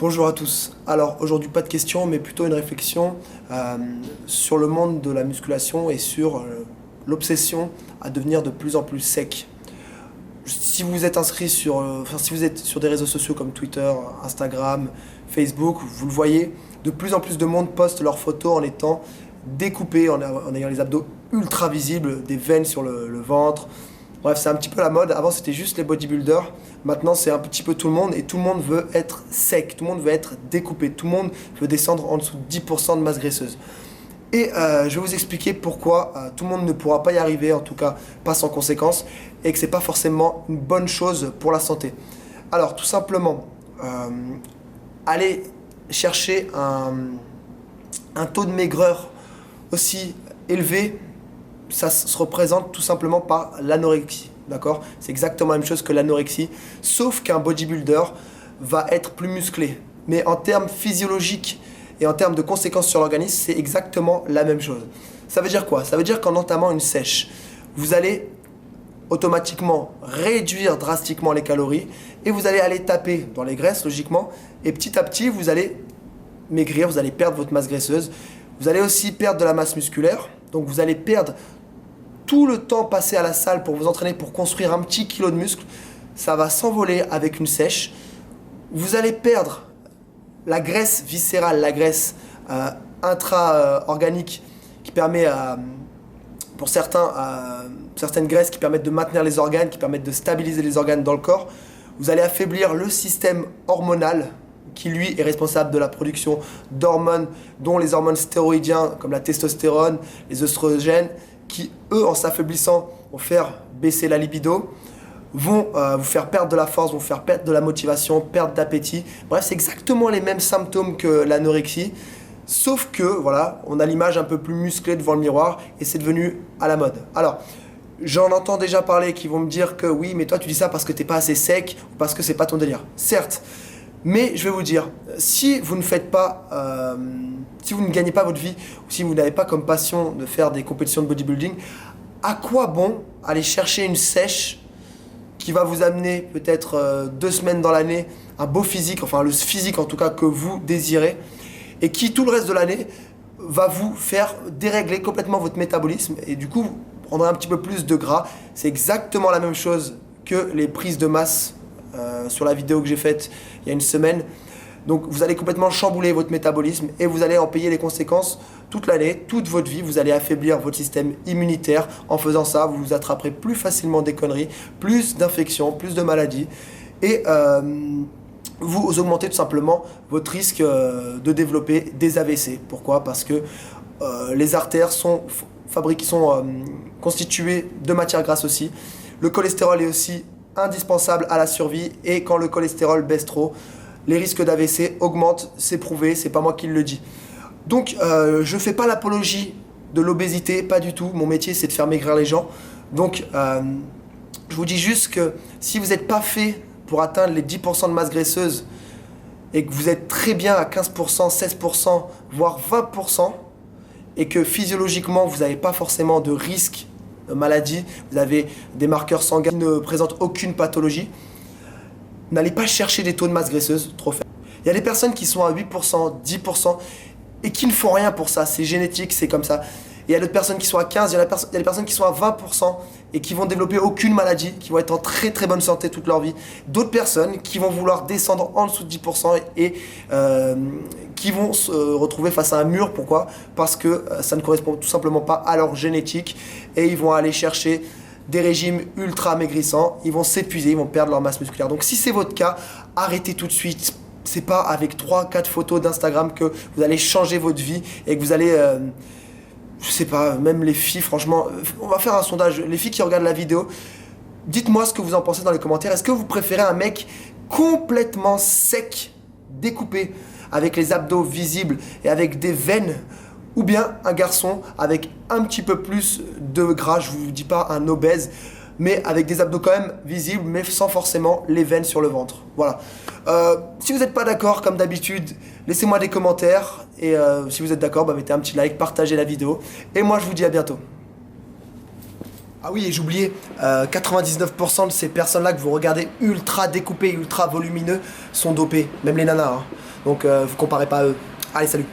Bonjour à tous. Alors aujourd'hui pas de questions mais plutôt une réflexion sur le monde de la musculation et sur l'obsession à devenir de plus en plus sec. Si vous êtes inscrit si vous êtes sur des réseaux sociaux comme Twitter, Instagram, Facebook, vous le voyez, de plus en plus de monde poste leurs photos en étant découpés, en ayant les abdos ultra visibles, des veines sur le ventre. Bref, c'est un petit peu la mode. Avant, c'était juste les bodybuilders. Maintenant, c'est un petit peu tout le monde et tout le monde veut être sec, tout le monde veut être découpé, tout le monde veut descendre en dessous de 10% de masse graisseuse. Et je vais vous expliquer pourquoi tout le monde ne pourra pas y arriver, en tout cas pas sans conséquences, et que c'est pas forcément une bonne chose pour la santé. Alors, tout simplement, allez chercher un taux de maigreur aussi élevé. Ça se représente tout simplement par l'anorexie, d'accord? C'est exactement la même chose que l'anorexie, sauf qu'un bodybuilder va être plus musclé. Mais en termes physiologiques et en termes de conséquences sur l'organisme, c'est exactement la même chose. Ça veut dire quoi? Ça veut dire qu'en entamant une sèche, vous allez automatiquement réduire drastiquement les calories et vous allez aller taper dans les graisses, logiquement, et petit à petit, vous allez maigrir, vous allez perdre votre masse graisseuse, vous allez aussi perdre de la masse musculaire, donc vous allez perdre tout le temps passé à la salle pour vous entraîner, pour construire un petit kilo de muscle, ça va s'envoler avec une sèche. Vous allez perdre la graisse viscérale, la graisse intra-organique qui permet, pour certaines graisses qui permettent de maintenir les organes, qui permettent de stabiliser les organes dans le corps. Vous allez affaiblir le système hormonal qui lui est responsable de la production d'hormones, dont les hormones stéroïdiens comme la testostérone, les œstrogènes, qui eux en s'affaiblissant vont faire baisser la libido, vont vous faire perdre de la force, vont vous faire perdre de la motivation, perdre d'appétit. Bref, c'est exactement les mêmes symptômes que l'anorexie, sauf que voilà, on a l'image un peu plus musclée devant le miroir et c'est devenu à la mode. Alors, j'en entends déjà parler qui vont me dire que oui, mais toi tu dis ça parce que t'es pas assez sec ou parce que c'est pas ton délire. Certes, mais je vais vous dire, si vous ne faites pas, si vous ne gagnez pas votre vie, ou si vous n'avez pas comme passion de faire des compétitions de bodybuilding, à quoi bon aller chercher une sèche qui va vous amener peut-être 2 semaines dans l'année, un beau physique, enfin le physique en tout cas que vous désirez, et qui tout le reste de l'année va vous faire dérégler complètement votre métabolisme, et du coup vous prendrez un petit peu plus de gras. C'est exactement la même chose que les prises de masse sur la vidéo que j'ai faite il y a une semaine. Donc vous allez complètement chambouler votre métabolisme et vous allez en payer les conséquences toute l'année, toute votre vie. Vous allez affaiblir votre système immunitaire. En faisant ça, vous vous attraperez plus facilement des conneries, plus d'infections, plus de maladies. Et vous augmentez tout simplement votre risque de développer des AVC. Pourquoi? Parce que les artères sont constituées de matières grasses aussi. Le cholestérol est aussi indispensable à la survie et quand le cholestérol baisse trop, les risques d'AVC augmentent, c'est prouvé, c'est pas moi qui le dis. Donc je fais pas l'apologie de l'obésité, pas du tout, mon métier c'est de faire maigrir les gens. Donc je vous dis juste que si vous n'êtes pas fait pour atteindre les 10% de masse graisseuse et que vous êtes très bien à 15%, 16%, voire 20%, et que physiologiquement vous n'avez pas forcément de risque maladie, vous avez des marqueurs sanguins qui ne présentent aucune pathologie, n'allez pas chercher des taux de masse graisseuse trop faibles. Il y a des personnes qui sont à 8%, 10% et qui ne font rien pour ça, c'est génétique, c'est comme ça. Et il y a d'autres personnes qui sont à 15%, il y a des personnes qui sont à 20% et qui vont développer aucune maladie, qui vont être en très très bonne santé toute leur vie. D'autres personnes qui vont vouloir descendre en dessous de 10% et qui vont se retrouver face à un mur. Pourquoi? Parce que ça ne correspond tout simplement pas à leur génétique et ils vont aller chercher des régimes ultra maigrissants, ils vont s'épuiser, ils vont perdre leur masse musculaire. Donc si c'est votre cas, arrêtez tout de suite. C'est pas avec 3-4 photos d'Instagram que vous allez changer votre vie et que vous allez... je sais pas, même les filles, franchement, on va faire un sondage. Les filles qui regardent la vidéo, dites-moi ce que vous en pensez dans les commentaires. Est-ce que vous préférez un mec complètement sec, découpé, avec les abdos visibles et avec des veines, ou bien un garçon avec un petit peu plus de gras, je vous dis pas un obèse, mais avec des abdos quand même visibles, mais sans forcément les veines sur le ventre. Voilà. Si vous n'êtes pas d'accord, comme d'habitude, laissez-moi des commentaires. Et si vous êtes d'accord, bah, mettez un petit like, partagez la vidéo. Et moi, je vous dis à bientôt. Ah oui, et j'oubliais, 99% de ces personnes-là que vous regardez ultra découpées, ultra volumineux, sont dopées. Même les nanas. Hein. Donc vous comparez pas à eux. Allez, salut.